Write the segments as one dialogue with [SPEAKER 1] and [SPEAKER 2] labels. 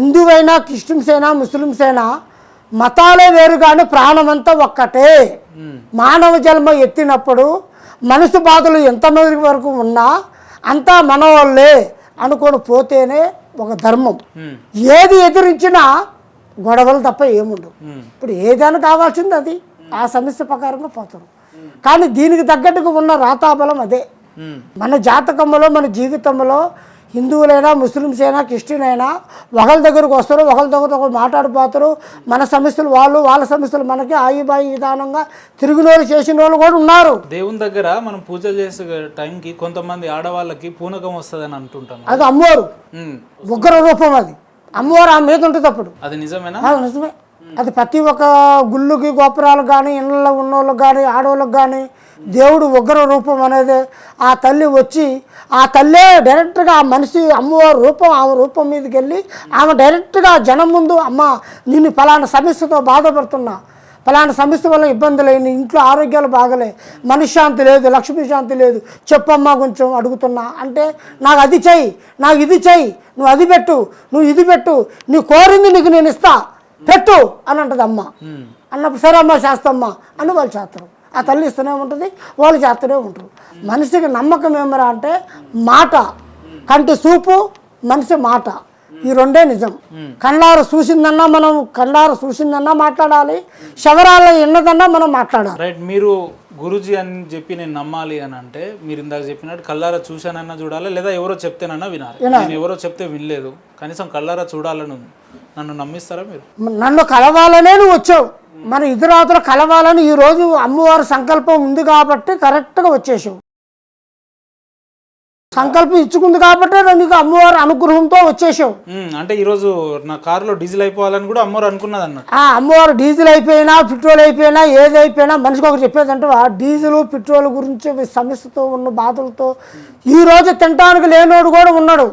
[SPEAKER 1] హిందువైనా Christians అయినా Muslims అయినా మతాలే వేరు కానీ ప్రాణమంతా ఒక్కటే. మానవ జన్మ ఎత్తినప్పుడు మనసు బాధలు ఎంతమంది వరకు ఉన్నా అంతా మనవాళ్ళే అనుకొని పోతేనే ఒక ధర్మం. ఏది ఎదిరించినా గొడవలు తప్ప ఏముండవు. ఇప్పుడు ఏదైనా కావాల్సింది అది ఆ సమస్య ప్రకారంగా పోతారు. కానీ దీనికి తగ్గట్టుగా ఉన్న రాతాబలం అదే. మన జాతకంలో మన జీవితంలో హిందువులైనా ముస్లిమ్స్ అయినా క్రిస్టియన్ అయినా ఒకరి దగ్గరకు వస్తారు, ఒకరి దగ్గర ఒకరు మాట్లాడిపోతారు. మన సమస్యలు వాళ్ళు, వాళ్ళ సమస్యలు మనకి ఆయుబాయి విధానంగా తిరుగునోళ్ళు చేసిన వాళ్ళు కూడా ఉన్నారు.
[SPEAKER 2] దేవుని దగ్గర మనం పూజ చేసే టైంకి కొంతమంది ఆడవాళ్ళకి పూనకం వస్తుందని అంటుంటాం.
[SPEAKER 1] అది అమ్మవారు ఉగ్ర రూపం. అది అమ్మవారు ఆ మీద ఉంటుంది. అప్పుడు
[SPEAKER 2] అది నిజమేనా?
[SPEAKER 1] నిజమే. అది ప్రతి ఒక్క గుళ్ళుకి గోపురాలకు కానీ ఇళ్ళలో ఉన్నోళ్ళకి కానీ ఆడవాళ్ళకి కానీ దేవుడు ఉగ్ర రూపం అనేది ఆ తల్లి వచ్చి ఆ తల్లే డైరెక్ట్గా ఆ మనిషి అమ్మవారి రూపం ఆమె రూపం మీదకి వెళ్ళి ఆమె డైరెక్ట్గా జనం ముందు అమ్మ నిన్ను ఫలానా సమస్యతో బాధపడుతున్నా, ఫలానా సమస్య వల్ల ఇబ్బంది లేని ఇంట్లో ఆరోగ్యాలు బాగలే, మనశ్శాంతి లేదు, లక్ష్మీ శాంతి లేదు, చెప్పమ్మా కొంచెం అడుగుతున్నా అంటే నాకు అది చెయ్యి, నాకు ఇది చెయ్యి, నువ్వు అది పెట్టు, నువ్వు ఇది పెట్టు, నీ కోరింది నీకు నేను ఇస్తా పెట్టు అని అంటది అమ్మ. అన్నప్పుడు సరే అమ్మ చేస్తామ్మా అని వాళ్ళు చేస్తారు. ఆ తల్లి ఇస్తూనే ఉంటుంది, వాళ్ళు చేస్తూనే ఉంటారు. మనిషికి నమ్మకం ఏమరా అంటే మాట, కంటి చూపు, మనిషి మాట, ఈ రెండే నిజం. కళ్ళారు చూసిందన్నా మాట్లాడాలి, శవరాలు ఎన్నదన్నా మనం మాట్లాడాలి.
[SPEAKER 2] రైట్. మీరు గురుజీ అని చెప్పి నేను నమ్మాలి అని అంటే మీరు ఇందాక చెప్పినట్టు కళ్ళారా చూశానన్నా చూడాలి, లేదా ఎవరో చెప్తేనన్నా వినాలి. నేను ఎవరో చెప్తే వినలేదు, కనీసం కళ్ళారా చూడాలని ఉంది. నన్ను నమ్మిస్తారా మీరు?
[SPEAKER 1] నన్ను కలవాలనే నువ్వు వచ్చావు, మన ఇతరులు కలవాలని ఈరోజు అమ్మవారి సంకల్పం ఉంది కాబట్టి కరెక్ట్గా వచ్చేసావు. సంకల్పం ఇచ్చుకుంది కాబట్టి నీకు అమ్మవారి అనుగ్రహంతో వచ్చేసావు.
[SPEAKER 2] అంటే ఈరోజు నా కారులో డీజిల్ అయిపోవాలని కూడా అమ్మవారు అనుకున్నది అన్న.
[SPEAKER 1] అమ్మవారు డీజిల్ అయిపోయినా పెట్రోల్ అయిపోయినా ఏది అయిపోయినా మనిషికి ఒకటి చెప్పేదంటే ఆ డీజిల్ పెట్రోల్ గురించి సమస్యతో ఉన్న బాధలతో ఈ రోజు తినడానికి లేనోడు కూడా ఉన్నాడు.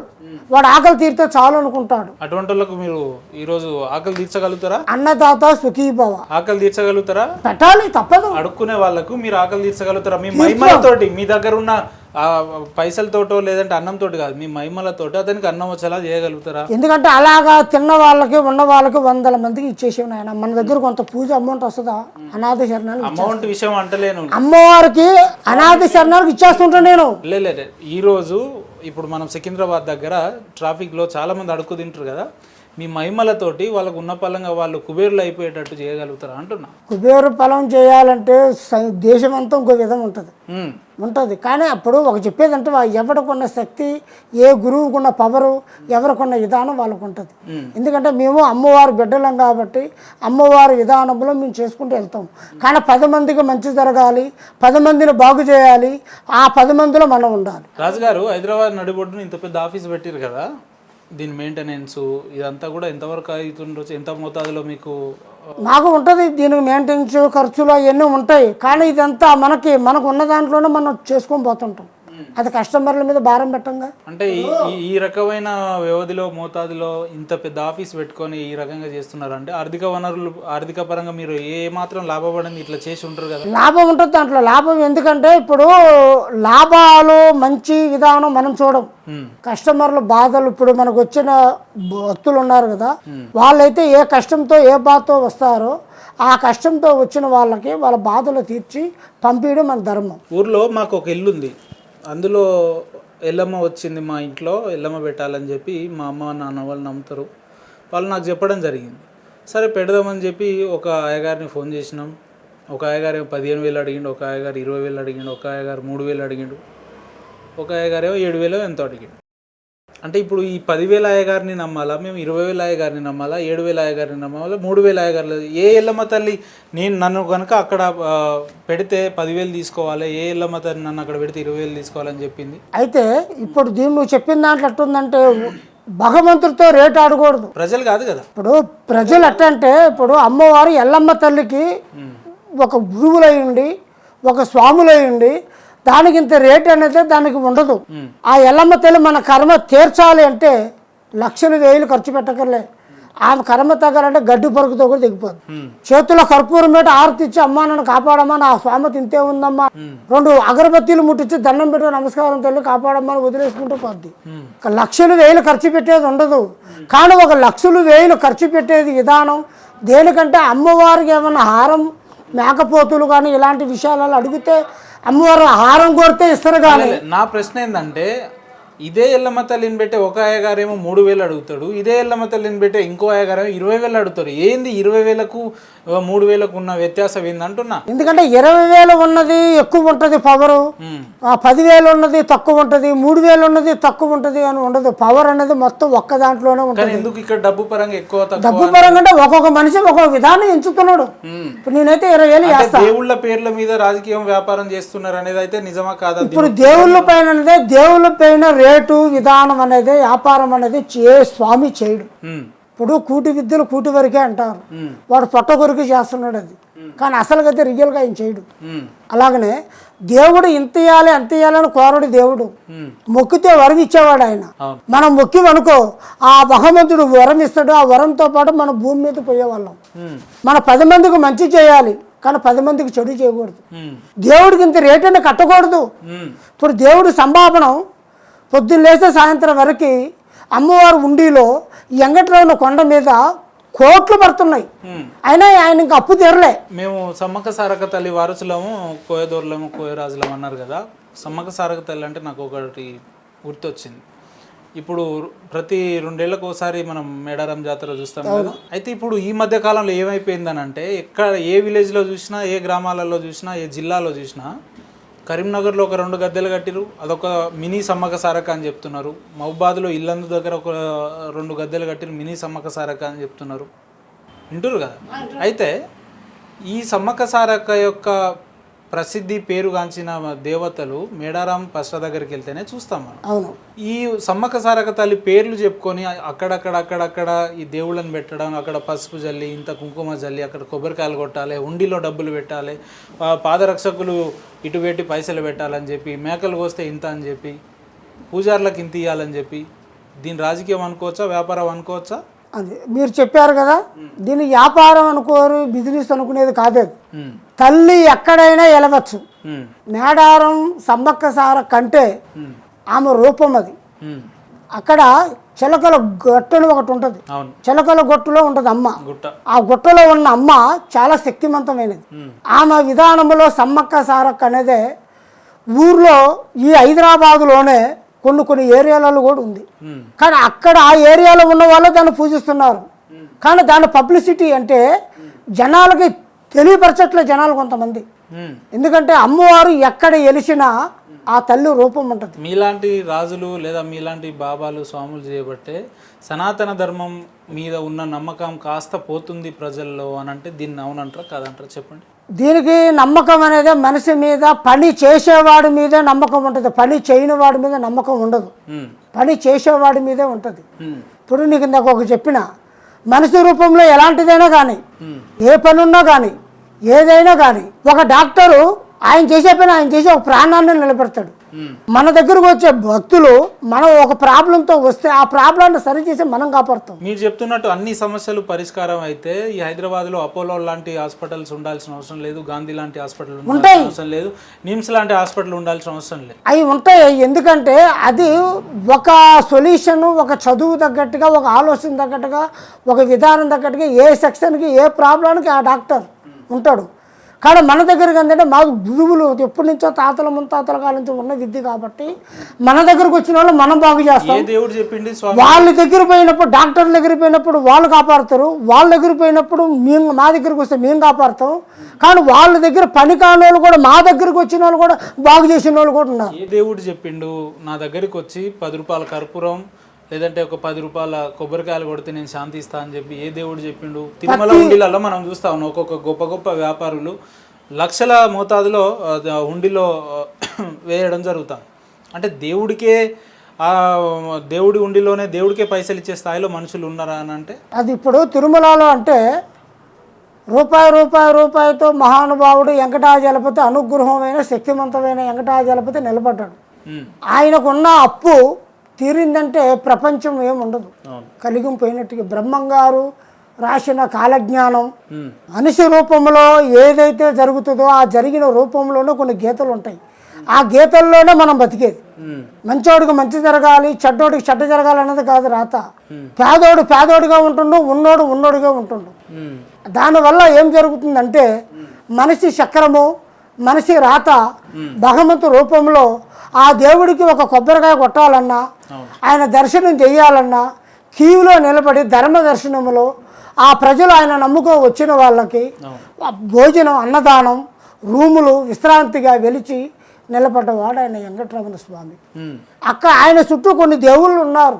[SPEAKER 1] వాడు ఆకలి తీరితే చాలు అనుకుంటాడు.
[SPEAKER 2] అటువంటి వాళ్ళకు మీరు ఈ రోజు ఆకలి తీర్చగలుగుతారా?
[SPEAKER 1] అన్నదాత సుఖీభవ.
[SPEAKER 2] ఆకలి తీర్చగలుగుతారా?
[SPEAKER 1] పెట్టాలి, తప్పదు.
[SPEAKER 2] అడుక్కునే వాళ్ళకు మీరు ఆకలి తీర్చగలుగుతారా? మీ మహిమలతోటి, మీ దగ్గర ఉన్న పైసలతోటో లేదంటే అన్నంతో కాదు, మీ మహిమలతోటి అతనికి అన్నం వచ్చేలా చేయగలుగుతారా?
[SPEAKER 1] ఎందుకంటే అలాగా తిన్న వాళ్ళకి ఉన్న వాళ్ళకి 100 మందికి ఇచ్చేసాను ఆయన. మన దగ్గర కొంత పూజ అమౌంట్ వస్తుందా? అనాథ శరణాలు
[SPEAKER 2] అమౌంట్ విషయం అంటలేను,
[SPEAKER 1] అమ్మవారికి అనాథ శరణాలకు ఇచ్చేస్తుంటా నేను.
[SPEAKER 2] లేదు ఈ రోజు ఇప్పుడు మనం సికింద్రాబాద్ దగ్గర ట్రాఫిక్లో చాలా మంది అడుక్కు తింటారు కదా, మీ మహిమలతోటి వాళ్ళకు ఉన్న పలంగా వాళ్ళు కుబేరులు అయిపోయేటట్టు చేయగలుగుతారా అంటున్నా. కుబేరు
[SPEAKER 1] ఫలం చేయాలంటే దేశం అంతా ఇంకో విధం ఉంటుంది. కానీ అప్పుడు ఒక చెప్పేదంటే ఎవరికున్న శక్తి, ఏ గురువుకున్న పవరు, ఎవరికున్న విధానం వాళ్ళకు ఉంటుంది. ఎందుకంటే మేము అమ్మవారి బిడ్డలం కాబట్టి అమ్మవారి విధానంలో మేము చేసుకుంటూ వెళ్తాం. కానీ 10 మందికి మంచి జరగాలి, 10 మందిని బాగు చేయాలి, ఆ 10 మందిలో మనం ఉండాలి.
[SPEAKER 2] రాజుగారు హైదరాబాద్ నడిబొడ్డును ఇంత పెద్ద ఆఫీస్ పెట్టారు కదా, దీని మెయింటెనెన్స్ ఇదంతా కూడా ఎంతవరకు అవుతుండొచ్చు? ఎంత మోతాదులో మీకు?
[SPEAKER 1] మాకు ఉంటుంది దీనికి మెయింటెనెన్స్ ఖర్చులు అవన్నీ ఉంటాయి. కానీ ఇదంతా మనకు ఉన్న దాంట్లోనే మనం చేసుకొని పోతుంటాం. అది కస్టమర్ల మీద భారం పెట్టంగా.
[SPEAKER 2] అంటే ఈ రకమైన వ్యవధిలో మోతాదులో ఇంత పెద్ద ఆఫీస్ పెట్టుకొని ఈ రకంగా చేస్తున్నారు అంటే ఆర్థిక వనరులు, ఆర్థిక పరంగా మీరు ఏ మాత్రం లాభపడింది ఇట్లా చేసి ఉంటారు కదా?
[SPEAKER 1] లాభం ఉంటుంది దాంట్లో. లాభం ఎందుకంటే ఇప్పుడు లాభాలు మంచి విధానం మనం చూడం. కస్టమర్ల బాధలు, ఇప్పుడు మనకు వచ్చిన భక్తులు ఉన్నారు కదా, వాళ్ళైతే ఏ కష్టంతో ఏ బాధతో వస్తారో ఆ కష్టంతో వచ్చిన వాళ్ళకి వాళ్ళ బాధలు తీర్చి పంపించడం మన ధర్మం.
[SPEAKER 2] ఊర్లో మాకు ఒక ఇల్లు ఉంది, అందులో ఎల్లమ్మ వచ్చింది, మా ఇంట్లో ఎల్లమ్మ పెట్టాలని చెప్పి మా అమ్మ నాన్న వాళ్ళు నమ్ముతారు. వాళ్ళు నాకు చెప్పడం జరిగింది. సరే పెడదామని చెప్పి ఒక అయ్యగారిని ఫోన్ చేసినాం. ఒక అయ్యగారు 15,000 అడిగిండు, ఒక అయ్యగారు 20,000 అడిగిండు, ఒక అయ్యగారు 3,000 అడిగిండు, ఒక అయ్యగారేమో 7,000 ఎంతో అడిగిండు. అంటే ఇప్పుడు ఈ 10,000 అయ్యగారిని నమ్మాలా, మేము 20,000 అయ్యగారిని నమ్మాలా, 7,000 అయ్యగారిని నమ్మాలా, 3,000 అయ్యగారు? ఏ ఎల్లమ్మ తల్లి నన్ను కనుక అక్కడ పెడితే 10,000 తీసుకోవాలి, ఏ ఎల్లమ్మ తల్లి నన్ను అక్కడ పెడితే 20,000 తీసుకోవాలని చెప్పింది.
[SPEAKER 1] అయితే ఇప్పుడు దీన్ని నువ్వు చెప్పిన దాంట్లో ఎట్టుందంటే భగవంతుడితో రేటు ఆడకూడదు,
[SPEAKER 2] ప్రజలు కాదు కదా.
[SPEAKER 1] ఇప్పుడు ప్రజలు ఎట్టంటే ఇప్పుడు అమ్మవారు ఎల్లమ్మ తల్లికి ఒక గురువులై ఉండి ఒక స్వాములై ఉండి దానికి ఇంత రేట్ అనేది దానికి ఉండదు. ఆ ఎల్లమ్మ తల్లి మన కర్మ తీర్చాలి అంటే లక్షలు వేలు ఖర్చు పెట్టకర్లే. ఆమె కర్మ తగ్గాలంటే గడ్డి పొరుగుతో కూడా తెగిపోద్ది.
[SPEAKER 2] ఉమ్,
[SPEAKER 1] చేతిలో కర్పూరం పెట్టి ఆరతిచ్చి అమ్మా నన్ను కాపాడమ్మా, నా స్వామి ఇంతే ఉందమ్మా, 2 అగరబత్తీలు ముట్టించి దండం పెట్టి నమస్కారం తల్లి కాపాడమ్మా అని వదిలేసుకుంటూ పోద్ది. లక్షలు వేలు ఖర్చు పెట్టేది ఉండదు. కానీ 1 లక్షలు వేలు ఖర్చు పెట్టేది విధానం దేనికంటే అమ్మవారికి ఏమన్నా హారం మేకపోతులు కానీ ఇలాంటి విషయాలలో అడిగితే అమ్మవారు హారం కోరితే ఇస్తారు. కానీ
[SPEAKER 2] నా ప్రశ్న ఏంటంటే ఇదే ఎల్లమ్మ తల్లిని పెట్టే ఒక అయ్యగారేమో 3,000 అడుగుతాడు, ఇదే ఎల్లమ్మ తల్లిని పెట్టే ఇంకో అయ్యగారేమో 20,000 అడుగుతారు. ఏంది 20,000కు 3,000కు ఉన్న వ్యత్యాసం ఏందంటున్నా?
[SPEAKER 1] ఎందుకంటే 20,000 ఉన్నది ఎక్కువ ఉంటుంది పవరు, 10,000 ఉన్నది తక్కువ ఉంటుంది, 3,000 ఉన్నది తక్కువ ఉంటుంది అని ఉండదు. పవర్ అనేది మొత్తం ఒక్క దాంట్లోనే ఉంటుంది.
[SPEAKER 2] ఎందుకు ఇక్కడ డబ్బు పరంగా ఎక్కువ
[SPEAKER 1] డబ్బు పరంగా అంటే ఒక్కొక్క మనిషి ఒక్కొక్క విధానం ఎంచుతున్నాడు. ఇప్పుడు నేనైతే 20,000 చేస్తాను.
[SPEAKER 2] దేవుళ్ళ పేర్ల మీద రాజకీయం వ్యాపారం చేస్తున్నారు అనేది అయితే నిజమా కాదా?
[SPEAKER 1] ఇప్పుడు దేవుళ్ళ పైన దేవుళ్ళ పైన రేటు విధానం అనేది వ్యాపారం అనేది స్వామి చేయడు. ఇప్పుడు కూటి విద్యలు కూటి వరకే అంటారు, వాడు పొట్ట కొరికి చేస్తున్నాడు అది. కానీ అసలుగైతే రియల్గా ఆయన చేయడు. అలాగనే దేవుడు ఇంత ఇయ్యాలి అంత ఇయ్యాలని కోరడు దేవుడు. మొక్కితే వరం ఇచ్చేవాడు ఆయన. మనం మొక్కివనుకో ఆ భగవంతుడు వరం ఇస్తాడు. ఆ వరంతో పాటు మనం భూమి మీద పోయేవాళ్ళం. మన 10 మందికి మంచి చేయాలి కానీ 10 మందికి చెడు చేయకూడదు. దేవుడికి ఇంత రేటని కట్టకూడదు. ఇప్పుడు దేవుడు సంభావనం పొద్దున్న లేస్తే సాయంత్రం వరకు అమ్మవారు ఉండిలో వెంకటరావున కొండ మీద కోట్లు పడుతున్నాయి. అయినా ఆయన ఇంకా అప్పు తీరలే.
[SPEAKER 2] మేము సమ్మక్క సారక్క తల్లి వారసులము, కోయదోర్లము, కోయరాజులము అన్నారు కదా. సమ్మక్క సారక్క తల్లి అంటే నాకు ఒకటి గుర్తొచ్చింది. ఇప్పుడు ప్రతి 2 ఏళ్ళకు ఒకసారి మనం మేడారం జాతర చూస్తాం కదా. అయితే ఇప్పుడు ఈ మధ్య కాలంలో ఏమైపోయిందని అంటే ఎక్కడ ఏ విలేజ్లో చూసినా, ఏ గ్రామాలలో చూసినా, ఏ జిల్లాలో చూసినా కరీంనగర్లో ఒక 2 గద్దెలు కట్టిరు, అదొక మినీ సమ్మక్క సారక్క అని చెప్తున్నారు. మహబాద్లో ఇల్లందు దగ్గర ఒక 2 గద్దెలు కట్టిరు, మినీ సమ్మక్క సారక్క అని చెప్తున్నారు. వింటురు కదా. అయితే ఈ సమ్మక్క సారక్క యొక్క ప్రసిద్ధి పేరుగాంచిన దేవతలు మేడారం పసర దగ్గరికి వెళ్తేనే చూస్తాం మనం.
[SPEAKER 1] అవును.
[SPEAKER 2] ఈ సమ్మక్క సారక్క తల్లి పేర్లు చెప్పుకొని అక్కడక్కడ ఈ దేవుళ్ళని పెట్టడం, అక్కడ పసుపు జల్లి, ఇంత కుంకుమ జల్లి, అక్కడ కొబ్బరికాయలు కొట్టాలి, ఉండిలో డబ్బులు పెట్టాలి, పాదరక్షకులు ఇటు పెట్టి పైసలు పెట్టాలని చెప్పి, మేకలు కోస్తే ఇంత అని చెప్పి, పూజార్లకు ఇంత ఇవ్వాలని చెప్పి, దీని రాజకీయం అనుకోవచ్చా, వ్యాపారం అనుకోవచ్చా?
[SPEAKER 1] అది మీరు చెప్పారు కదా, దీన్ని వ్యాపారం అనుకోరు, బిజినెస్ అనుకునేది కాదు. తల్లి ఎక్కడైనా ఎలవచ్చు. మేడారం సమ్మక్క సారక్క కంటే ఆమె రూపం అది. అక్కడ చిలకల గొట్టలు ఒకటి ఉంటుంది, చిలకల గొట్టులో ఉంటుంది అమ్మ. ఆ గుట్టలో ఉన్న అమ్మ చాలా శక్తివంతమైనది. ఆమె విధానంలో సమ్మక్క సారక్క అనేది ఊర్లో ఈ హైదరాబాదులోనే కొన్ని ఏరియాలలో కూడా ఉంది. కానీ అక్కడ ఆ ఏరియాలో ఉన్న వాళ్ళు దాన్ని పూజిస్తున్నారు. కానీ దాని పబ్లిసిటీ అంటే జనాలకి తెలియపరచట్లే జనాలు కొంతమంది. ఎందుకంటే అమ్మవారు ఎక్కడ ఎలిసినా ఆ తల్లి రూపం ఉంటుంది.
[SPEAKER 2] మీలాంటి రాజులు లేదా మీలాంటి బాబాలు స్వాములు చేయబట్టే సనాతన ధర్మం మీద ఉన్న నమ్మకం కాస్త పోతుంది ప్రజల్లో అని అంటే దీన్ని అవునంటారా కాదంటారా చెప్పండి.
[SPEAKER 1] దీనికి నమ్మకం అనేది మనిషి మీద, పని చేసేవాడి మీదే నమ్మకం ఉంటుంది, పని చేయని వాడి మీద నమ్మకం ఉండదు. పని చేసేవాడి మీదే ఉంటుంది. ఇప్పుడు నీకు ఇందాక ఒక చెప్పిన మనిషి రూపంలో ఎలాంటిదైనా కానీ, ఏ పని ఉన్నా కానీ, ఏదైనా కానీ, ఒక డాక్టరు ఆయన చేసే పని ఆయన చేసి ఒక ప్రాణాన్ని నిలబెడతాడు. మన దగ్గరకు వచ్చే భక్తులు మనం ఒక ప్రాబ్లంతో వస్తే ఆ ప్రాబ్లాన్ని సరి చేసి మనం కాపాడుతాం.
[SPEAKER 2] మీరు చెప్తున్నట్టు అన్ని సమస్యలు పరిష్కారం అయితే ఈ హైదరాబాద్లో అపోలో లాంటి హాస్పిటల్స్ ఉండాల్సిన అవసరం లేదు, గాంధీ లాంటి హాస్పిటల్ ఉండాల్సిన అవసరం లేదు, నిమ్స్ లాంటి హాస్పిటల్ ఉండాల్సిన అవసరం లేదు.
[SPEAKER 1] అవి ఉంటాయి. ఎందుకంటే అది ఒక సొల్యూషన్, ఒక చదువు తగ్గట్టుగా, ఒక ఆలోచన తగ్గట్టుగా, ఒక విధానం తగ్గట్టుగా ఏ సెక్షన్కి ఏ ప్రాబ్లానికి ఆ డాక్టర్ ఉంటాడు. కానీ మన దగ్గరకు ఏంటంటే మాకు గురువులు ఎప్పటి నుంచో తాతల ముత్తాతల కాలం నుంచి ఉన్న విద్య కాబట్టి మన దగ్గరకు వచ్చిన వాళ్ళు మనం బాగు చేస్తాం.
[SPEAKER 2] దేవుడు చెప్పింది
[SPEAKER 1] వాళ్ళ దగ్గర పోయినప్పుడు, డాక్టర్ దగ్గర పోయినప్పుడు వాళ్ళు కాపాడుతారు, వాళ్ళ దగ్గర పోయినప్పుడు మేము మా దగ్గరకు వస్తే మేము కాపాడుతాం. కానీ వాళ్ళ దగ్గర పని కాని వాళ్ళు కూడా మా దగ్గరకు వచ్చిన వాళ్ళు కూడా బాగు చేసిన వాళ్ళు కూడా ఉన్నారు.
[SPEAKER 2] ఏ దేవుడు చెప్పిండు నా దగ్గరికి వచ్చి 10 రూపాయల కర్పూరం లేదంటే ఒక 10 రూపాయల కొబ్బరికాయలు కొడితే నేను శాంతి ఇస్తా అని చెప్పి ఏ దేవుడు చెప్పిండు? తిరుమల హుండీలలో మనం చూస్తా ఉన్నాం ఒక్కొక్క గొప్ప గొప్ప వ్యాపారులు లక్షల మోతాదులో హుండీలో వేయడం జరుగుతుంది. అంటే దేవుడికే దేవుడి హుండీలోనే దేవుడికే పైసలు ఇచ్చే స్థాయిలో మనుషులు ఉన్నారా అని అంటే
[SPEAKER 1] అది ఇప్పుడు తిరుమలలో అంటే రూపాయితో మహానుభావుడు వెంకటాచలపతి అనుగ్రహమైన శక్తివంతమైన వెంకటాచలపతి నిలబడ్డాడు. ఆయనకున్న అప్పు తీరిందంటే ప్రపంచం ఏముండదు,
[SPEAKER 2] అవును.
[SPEAKER 1] కలిగిపోయినట్టుగా. బ్రహ్మంగారు రాసిన కాలజ్ఞానం
[SPEAKER 2] ఉమ్,
[SPEAKER 1] మనిషి రూపంలో ఏదైతే జరుగుతుందో ఆ జరిగిన రూపంలోనే కొన్ని గీతలు ఉంటాయి. ఆ గీతల్లోనే మనం బతికేది.
[SPEAKER 2] ఉమ్,
[SPEAKER 1] మంచోడికి మంచి జరగాలి, చెడ్డోడికి చెడ్డ జరగాలి అన్నది కాదు రాత.
[SPEAKER 2] ఉమ్,
[SPEAKER 1] పేదోడు పేదోడిగా ఉంటుండు, ఉన్నోడు ఉన్నోడిగా ఉంటుండు.
[SPEAKER 2] ఉమ్,
[SPEAKER 1] దానివల్ల ఏం జరుగుతుందంటే మనిషి చక్రము, మనిషి రాత భగవంతు రూపంలో ఆ దేవుడికి ఒక కొబ్బరికాయ కొట్టాలన్నా,
[SPEAKER 2] అవును.
[SPEAKER 1] ఆయన దర్శనం చేయాలన్నా క్యూలో నిలబడి ధర్మ దర్శనములో ఆ ప్రజలు ఆయన నమ్ముకో వచ్చిన వాళ్ళకి
[SPEAKER 2] అవును.
[SPEAKER 1] భోజనం, అన్నదానం, రూములు విశ్రాంతిగా వెలిచి నిలబడ్డవాడు ఆయన వెంకటరమణ స్వామి.
[SPEAKER 2] ఉమ్,
[SPEAKER 1] ఆయన చుట్టూ కొన్ని దేవుళ్ళు ఉన్నారు.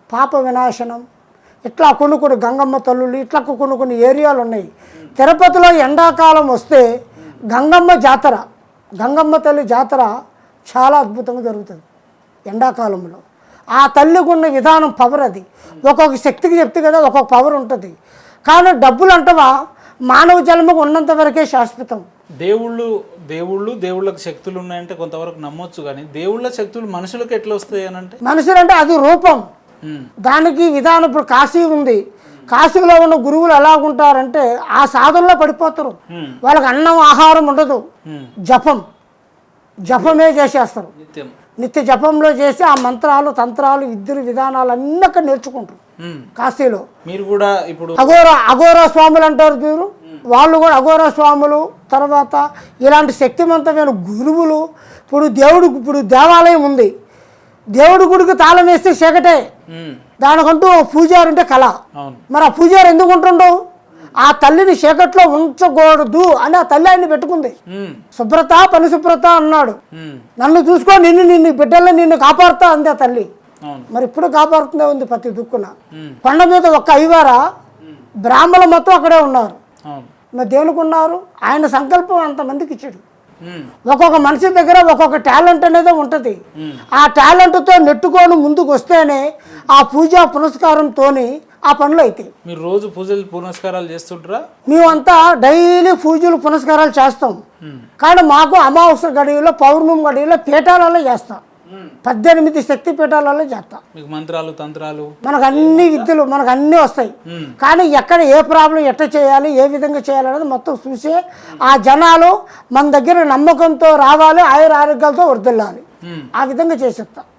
[SPEAKER 1] పాప వినాశనం, ఇట్లా కొన్ని గంగమ్మ తల్లులు, ఇట్లా కొన్ని ఏరియాలు ఉన్నాయి. తిరుపతిలో ఎండాకాలం వస్తే గంగమ్మ జాతర, గంగమ్మ తల్లి జాతర చాలా అద్భుతంగా జరుగుతుంది ఎండాకాలంలో. ఆ తల్లికి ఉన్న విధానం పవర్ అది. ఒక్కొక్క శక్తికి చెప్తే కదా ఒక్కొక్క పవర్ ఉంటుంది. కానీ డబ్బులు అంటవా మానవ జన్మకు ఉన్నంత వరకే శాశ్వతం.
[SPEAKER 2] దేవుళ్ళకి శక్తులు ఉన్నాయంటే కొంతవరకు నమ్మొచ్చు, కానీ దేవుళ్ళ శక్తులు మనుషులకు ఎట్లా వస్తాయి అని అంటే
[SPEAKER 1] మనుషులంటే అది రూపం, దానికి విధానం. ఇప్పుడు కాశీ ఉంది, కాశీలో ఉన్న గురువులు ఎలాగుంటారంటే ఆ సాధనలో పడిపోతారు. వాళ్ళకి అన్నం ఆహారం ఉండదు, జపమే చేసేస్తారు. నిత్య జపంలో చేసి ఆ మంత్రాలు, తంత్రాలు, విద్యలు, విధానాలు అన్నీ అక్కడ నేర్చుకుంటారు కాశీలో.
[SPEAKER 2] మీరు కూడా ఇప్పుడు
[SPEAKER 1] అఘోరా స్వాములు అంటారు చూరు, వాళ్ళు కూడా అఘోరా స్వాములు. తర్వాత ఇలాంటి శక్తివంతమైన గురువులు. ఇప్పుడు దేవాలయం ఉంది, దేవుడి గుడికి తాళం వేస్తే చీకటే, దానికంటూ పూజారి అంటే కళ. మరి ఆ పూజారి ఎందుకు ఉంటుండవు? ఆ తల్లిని చీకట్లో ఉంచకూడదు అని ఆ తల్లి ఆయన్ని పెట్టుకుంది. శుభ్రత పరిశుభ్రత అన్నాడు. నన్ను చూసుకో, నిన్ను బిడ్డల్ని నిన్ను కాపాడుతా అంది ఆ తల్లి. మరి ఇప్పుడు కాపాడుతుందే ఉంది ప్రతి దుక్కున. కొండ మీద ఒక్క అయ్యవారా, బ్రాహ్మణులు మొత్తం అక్కడే ఉన్నారు. మరి దేవునికి ఉన్నారు, ఆయన సంకల్పం అంతమందికి ఇచ్చాడు. ఒక్కొక్క మనిషి దగ్గర ఒక్కొక్క టాలెంట్ అనేది ఉంటుంది. ఆ టాలెంట్తో నెట్టుకొని ముందుకు వస్తేనే ఆ పూజా పునస్కారంతో ఆ పనులు అవుతాయి.
[SPEAKER 2] మీరు రోజు పూజలు పునస్కారాలు చేస్తుంటారా?
[SPEAKER 1] మేమంతా డైలీ పూజలు పునస్కారాలు చేస్తాం. కానీ మాకు అమావాస్య గడియలో, పౌర్ణమి గడియలో పీఠాలలో చేస్తాం. 18 శక్తి పీఠాలలో చేస్తాం.
[SPEAKER 2] మీకు మంత్రాలు, తంత్రాలు,
[SPEAKER 1] మనకు అన్ని విద్యలు, మనకు అన్నీ వస్తాయి. కానీ ఎక్కడ ఏ ప్రాబ్లం ఎట్లా చేయాలి, ఏ విధంగా చేయాలనేది మొత్తం చూసి ఆ జనాలు మన దగ్గర నమ్మకంతో రావాలి, ఆయుర ఆరోగ్యాలతో వర్ధిల్లాలి. ఆ విధంగా చేసేస్తాం.